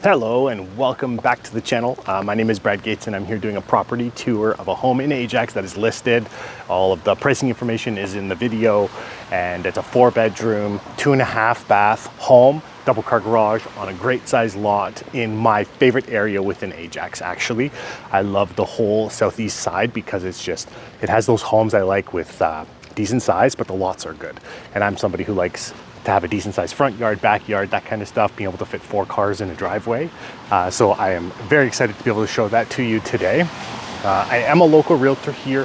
Hello and welcome back to the channel. My name is Brad Gates and I'm here doing a property tour of a home in Ajax that is listed. All of the pricing information is in the video, and it's a 4-bedroom, 2.5-bath home, double car garage on a great sized lot in my favorite area within Ajax. Actually, I love the whole southeast side because it has those homes I like with decent size, but the lots are good. And I'm somebody who likes to have a decent sized front yard, backyard, that kind of stuff, being able to fit 4 cars in a driveway. So I am very excited to be able to show that to you today. I am a local realtor here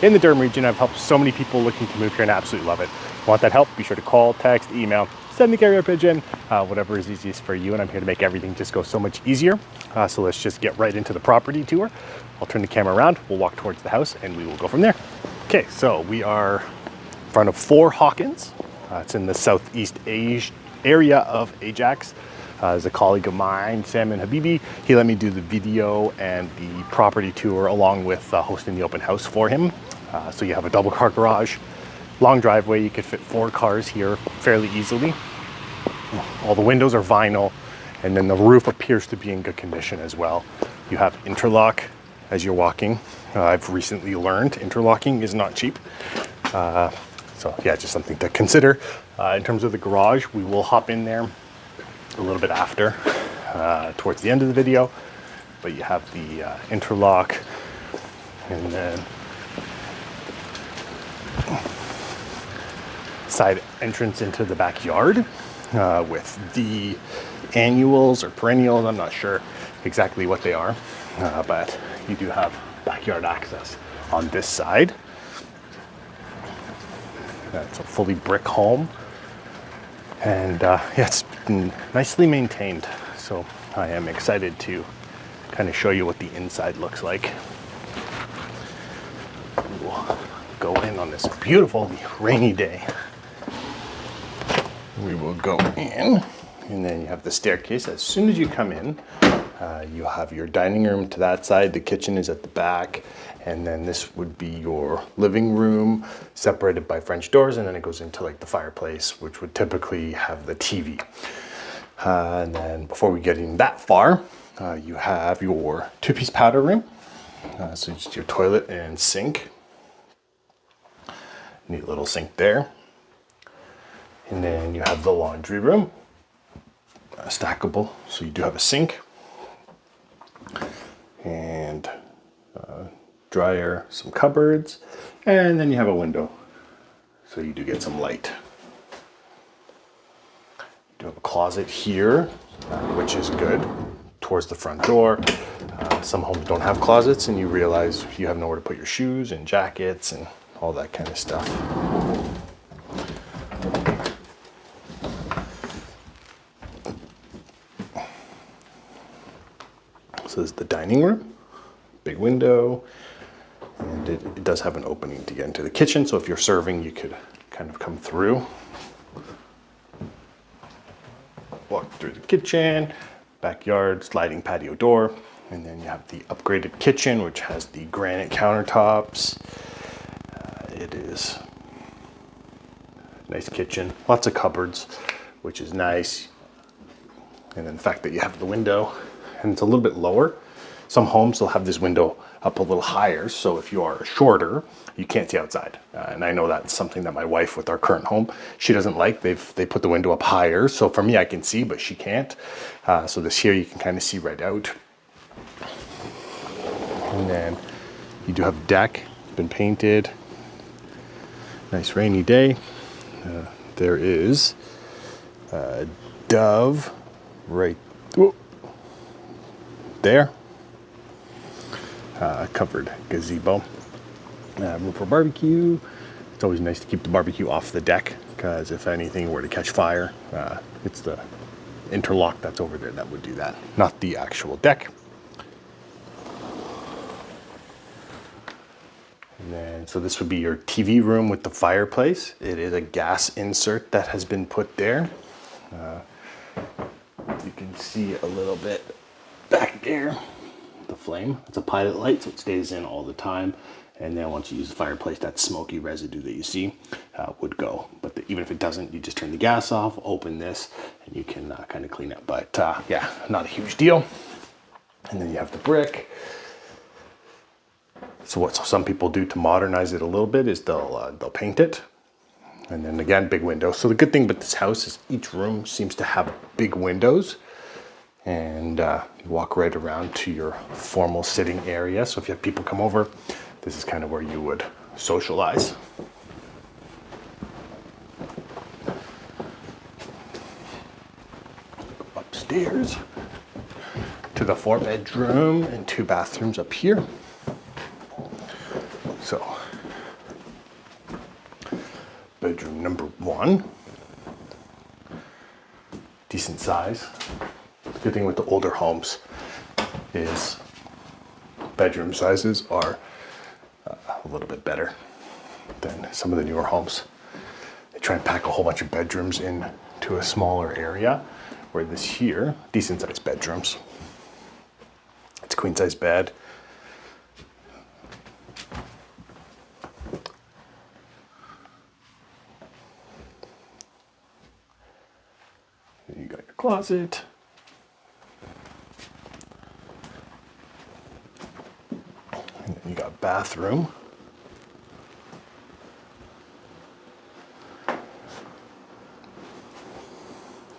in the Durham region. I've helped so many people looking to move here and I absolutely love it. Want that help? Be sure to call, text, email, send the carrier pigeon, whatever is easiest for you. And I'm here to make everything just go so much easier. So let's just get right into the property tour. I'll turn the camera around, we'll walk towards the house and we will go from there. Okay, so we are in front of 4 Hawkins. It's in the southeast area of Ajax. There's a colleague of mine, Sam and Habibi. He let me do the video and the property tour along with hosting the open house for him. So you have a double car garage, long driveway. You could fit 4 cars here fairly easily. All the windows are vinyl, and then the roof appears to be in good condition as well. You have interlock as you're walking. I've recently learned interlocking is not cheap. So yeah, just something to consider. In terms of the garage, we will hop in there a little bit after, towards the end of the video. But you have the interlock, and then side entrance into the backyard with the annuals or perennials. I'm not sure exactly what they are, but you do have backyard access on this side. It's a fully brick home, and yeah, it's been nicely maintained. So I am excited to kind of show you what the inside looks like. We'll go in on this beautiful rainy day. We will go in, and then you have the staircase. As soon as you come in, you have your dining room to that side. The kitchen is at the back. And then this would be your living room, separated by French doors, and then it goes into like the fireplace, which would typically have the TV. And then before we get in that far, you have your 2-piece powder room. So just your toilet and sink. Neat little sink there. And then you have the laundry room, stackable. So you do have a sink and dryer, some cupboards, and then you have a window, so you do get some light. You do have a closet here, which is good, towards the front door. Some homes don't have closets, and you realize you have nowhere to put your shoes and jackets and all that kind of stuff. So this is the dining room, big window. And it does have an opening to get into the kitchen, so if you're serving, you could kind of come through. Walk through the kitchen, backyard, sliding patio door, and then you have the upgraded kitchen, which has the granite countertops. It is a nice kitchen, lots of cupboards, which is nice. And then the fact that you have the window, and it's a little bit lower. Some homes will have this window up a little higher, so if you are shorter, you can't see outside. And I know that's something that my wife with our current home, she doesn't like. They put the window up higher, so for me I can see, but she can't. So this here you can kind of see right out. And then you do have a deck, been painted. Nice rainy day. There is a dove right there. Covered gazebo, room for barbecue. It's always nice to keep the barbecue off the deck, because if anything were to catch fire, it's the interlock that's over there that would do that, not the actual deck. And then, so this would be your TV room with the fireplace. It is a gas insert that has been put there. You can see a little bit back there. The flame, it's a pilot light, so it stays in all the time, And then once you use the fireplace, that smoky residue that you see would go. But even if it doesn't, you just turn the gas off, open this, and you can kind of clean it. But yeah, not a huge deal. And then you have the brick. So what some people do to modernize it a little bit is they'll paint it. And then again, big windows. So the good thing about this house is each room seems to have big windows. And you walk right around to your formal sitting area. So if you have people come over, this is kind of where you would socialize. Upstairs to the 4-bedroom and 2 bathrooms up here. So, bedroom number 1, decent size. The good thing with the older homes is bedroom sizes are a little bit better than some of the newer homes. They try and pack a whole bunch of bedrooms into a smaller area, where this here, decent sized bedrooms. It's a queen size bed. You got your closet. And then you got bathroom.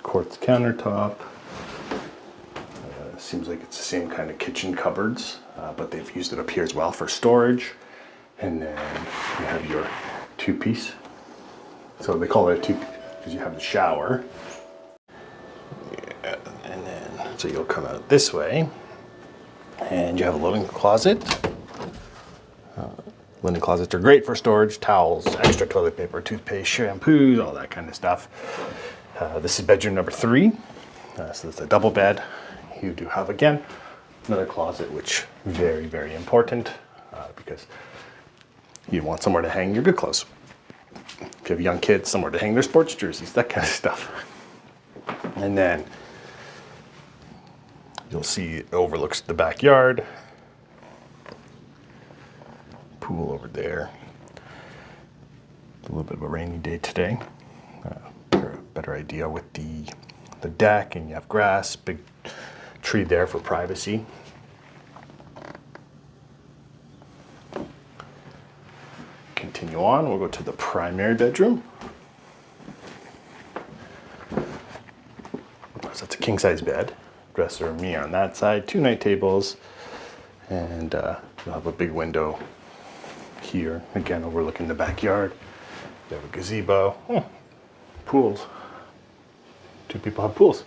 Quartz countertop. Seems like it's the same kind of kitchen cupboards, but they've used it up here as well for storage. And then you have your 2-piece. So they call it a 2-piece because you have the shower. Yeah, and then, so you'll come out this way and you have a linen closet. Linen closets are great for storage, towels, extra toilet paper, toothpaste, shampoos, all that kind of stuff. This is bedroom number 3. So it's a double bed. You do have, again, another closet, which very, very important because you want somewhere to hang your good clothes. If you have young kids, somewhere to hang their sports jerseys, that kind of stuff. And then you'll see it overlooks the backyard. Pool over there. It's a little bit of a rainy day today. Better idea with the deck, and you have grass, big tree there for privacy. Continue on, we'll go to the primary bedroom. So it's a king size bed, dresser, me on that side, 2 night tables, and you'll have a big window here, again overlooking the backyard. You have a gazebo. Pools. 2 people have pools.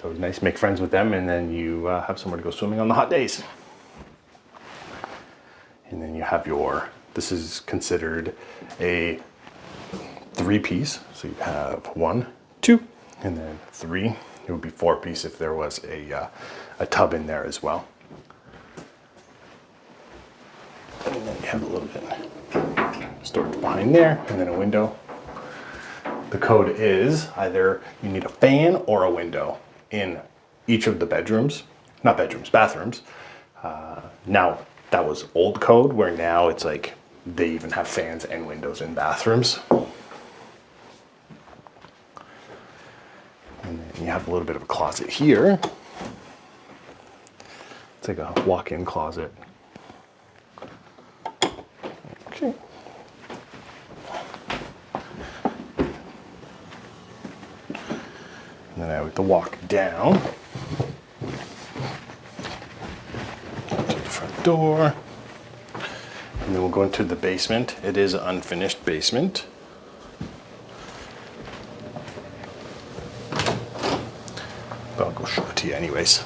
So it's nice to make friends with them, and then you have somewhere to go swimming on the hot days. And then you have your, this is considered a 3-piece. So you have 1, 2, and then 3. It would be 4-piece if there was a tub in there as well. And then you have a little bit of storage behind there, and then a window. The code is either you need a fan or a window in each of the bedrooms, not bedrooms, bathrooms. Now that was old code, where now it's like they even have fans and windows in bathrooms. And then you have a little bit of a closet here. It's like a walk-in closet. Okay. And then I have to walk down to the front door. And then we'll go into the basement. It is an unfinished basement. But I'll go show it to you anyways.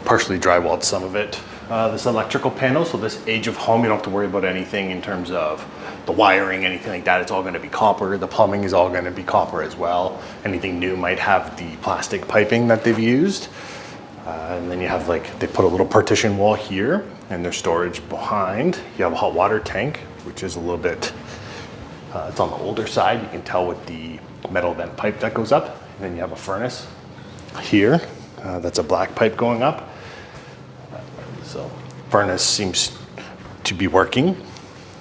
Partially drywalled some of it. This electrical panel, so this age of home, you don't have to worry about anything in terms of the wiring, anything like that. It's all going to be copper. The plumbing is all going to be copper as well. Anything new might have the plastic piping that they've used. And then you have like, they put a little partition wall here and there's storage behind. You have a hot water tank, which is a little bit, it's on the older side. You can tell with the metal vent pipe that goes up. And then you have a furnace here. That's a black pipe going up. So furnace seems to be working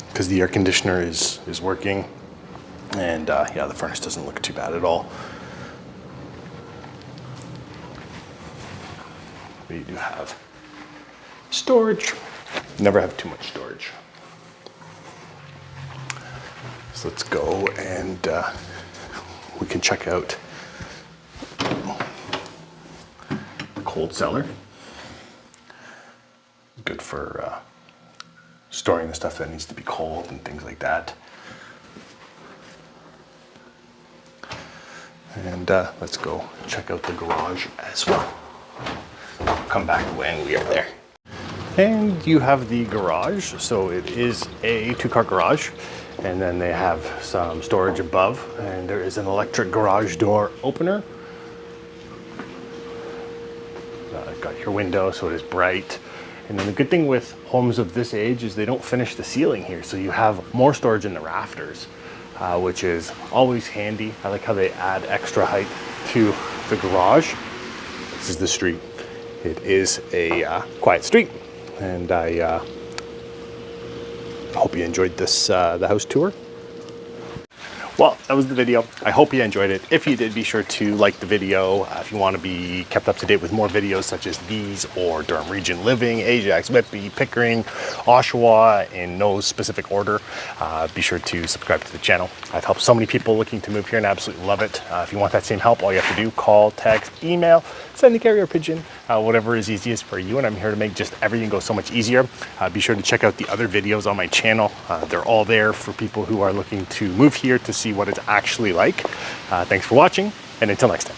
because the air conditioner is working. And yeah, the furnace doesn't look too bad at all. But you do have storage. Never have too much storage. So let's go and we can check out the cold cellar. Good for storing the stuff that needs to be cold and things like that. And let's go check out the garage as well. Come back when we are there. And you have the garage. So it is a 2-car garage. And then they have some storage above. And there is an electric garage door opener. Got your window, so it is bright. And then the good thing with homes of this age is they don't finish the ceiling here. So you have more storage in the rafters, which is always handy. I like how they add extra height to the garage. This is the street. It is a quiet street. And I hope you enjoyed this, the house tour. Well, that was the video. I hope you enjoyed it. If you did, be sure to like the video. If you want to be kept up to date with more videos such as these or Durham Region Living, Ajax, Whitby, Pickering, Oshawa, in no specific order, be sure to subscribe to the channel. I've helped so many people looking to move here and I absolutely love it. If you want that same help, all you have to do, call, text, email, send the carrier pigeon, whatever is easiest for you. And I'm here to make just everything go so much easier. Be sure to check out the other videos on my channel. They're all there for people who are looking to move here to see what it's actually like. Thanks for watching, and until next time.